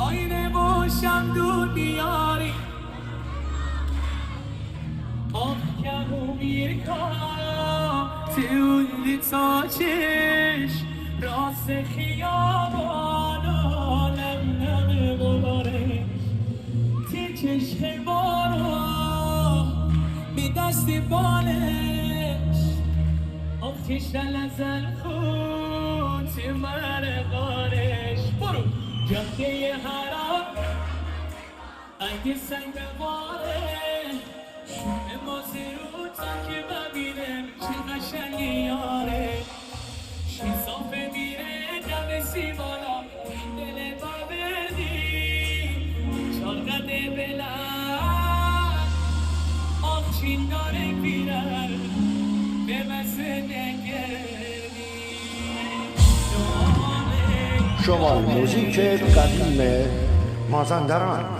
آینه باشم دور بیاری آب کمو میرکام توی تا چش راست خیابان آلم نمه بباره تی چشم بارو بی دست بالش آتیش لزن خون تی مرقانش برو جاده حرام اگه سنگ باره اما زیرو تا که ببینم چه قشنگی یاره شی صافه میره دم سیبالا دل با بردی چالقده بلند آخچین داره بیرن به مسه نگردی شمال موزیک قدیم مازندران